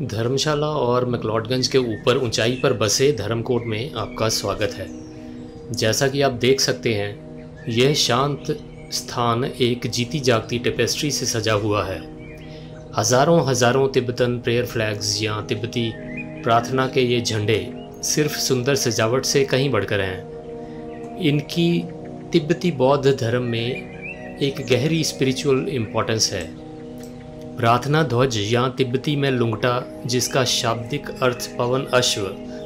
धर्मशाला और मैक्लोडगंज के ऊपर ऊंचाई पर बसे धर्मकोट में आपका स्वागत है। जैसा कि आप देख सकते हैं, यह शांत स्थान एक जीती जागती टेपेस्ट्री से सजा हुआ है। हज़ारों तिब्बतन प्रेयर फ्लैग्स या तिब्बती प्रार्थना के ये झंडे सिर्फ सुंदर सजावट से कहीं बढ़कर हैं। इनकी तिब्बती बौद्ध धर्म में एक गहरी स्पिरिचुअल इम्पोर्टेंस है। प्रार्थना ध्वज या तिब्बती में लुंगटा, जिसका शाब्दिक अर्थ पवन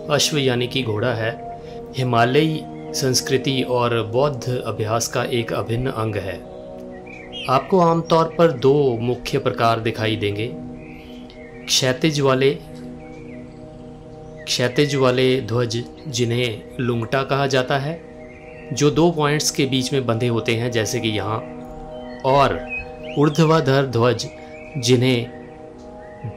अश्व यानी कि घोड़ा है, हिमालयी संस्कृति और बौद्ध अभ्यास का एक अभिन्न अंग है। आपको आमतौर पर दो मुख्य प्रकार दिखाई देंगे। क्षैतिज वाले ध्वज, जिन्हें लुंगटा कहा जाता है, जो दो पॉइंट्स के बीच में बंधे होते हैं जैसे कि यहाँ, और ऊर्ध्वाधर ध्वज, जिन्हें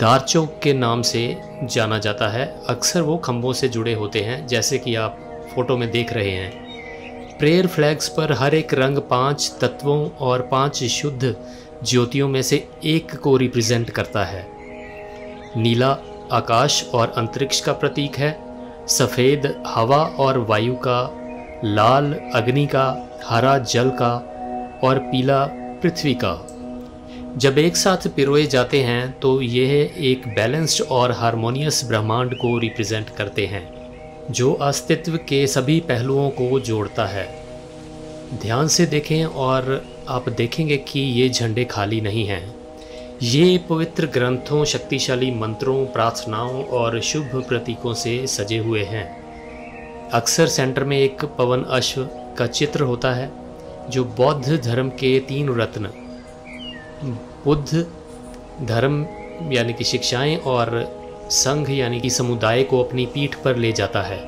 दारचौक के नाम से जाना जाता है। अक्सर वो खंभों से जुड़े होते हैं जैसे कि आप फोटो में देख रहे हैं। प्रेयर फ्लैग्स पर हर एक रंग 5 तत्वों और 5 शुद्ध ज्योतियों में से एक को रिप्रेजेंट करता है। नीला आकाश और अंतरिक्ष का प्रतीक है, सफ़ेद हवा और वायु का, लाल अग्नि का, हरा जल का और पीला पृथ्वी का। जब एक साथ पिरोए जाते हैं तो यह एक बैलेंस्ड और हार्मोनियस ब्रह्मांड को रिप्रेजेंट करते हैं, जो अस्तित्व के सभी पहलुओं को जोड़ता है। ध्यान से देखें और आप देखेंगे कि ये झंडे खाली नहीं हैं। ये पवित्र ग्रंथों, शक्तिशाली मंत्रों, प्रार्थनाओं और शुभ प्रतीकों से सजे हुए हैं। अक्सर सेंटर में एक पवन अश्व का चित्र होता है, जो बौद्ध धर्म के 3 रत्न, बुद्ध धर्म यानी कि शिक्षाएं और संघ यानी कि समुदाय को अपनी पीठ पर ले जाता है।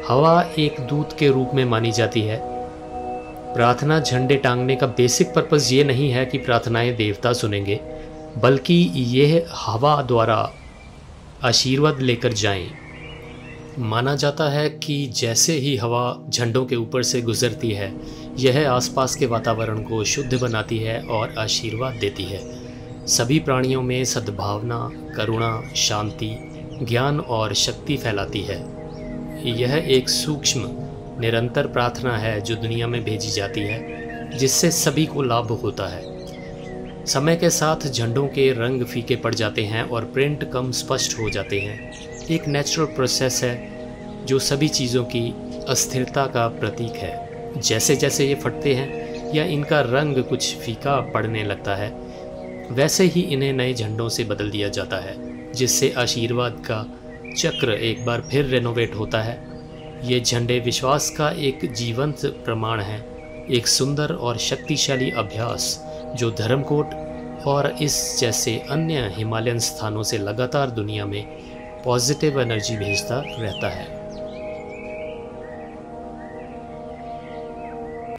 हवा एक दूत के रूप में मानी जाती है। प्रार्थना झंडे टांगने का बेसिक पर्पस ये नहीं है कि प्रार्थनाएं देवता सुनेंगे, बल्कि यह हवा द्वारा आशीर्वाद लेकर जाएं। माना जाता है कि जैसे ही हवा झंडों के ऊपर से गुजरती है, यह आसपास के वातावरण को शुद्ध बनाती है और आशीर्वाद देती है। सभी प्राणियों में सद्भावना, करुणा, शांति, ज्ञान और शक्ति फैलाती है। यह एक सूक्ष्म निरंतर प्रार्थना है जो दुनिया में भेजी जाती है, जिससे सभी को लाभ होता है। समय के साथ झंडों के रंग फीके पड़ जाते हैं और प्रिंट कम स्पष्ट हो जाते हैं। एक नेचुरल प्रोसेस है जो सभी चीज़ों की अस्थिरता का प्रतीक है। जैसे जैसे ये फटते हैं या इनका रंग कुछ फीका पड़ने लगता है, वैसे ही इन्हें नए झंडों से बदल दिया जाता है, जिससे आशीर्वाद का चक्र एक बार फिर रेनोवेट होता है। ये झंडे विश्वास का एक जीवंत प्रमाण है, एक सुंदर और शक्तिशाली अभ्यास जो धर्मकोट और इस जैसे अन्य हिमालयन स्थानों से लगातार दुनिया में पॉजिटिव एनर्जी भेजता रहता है।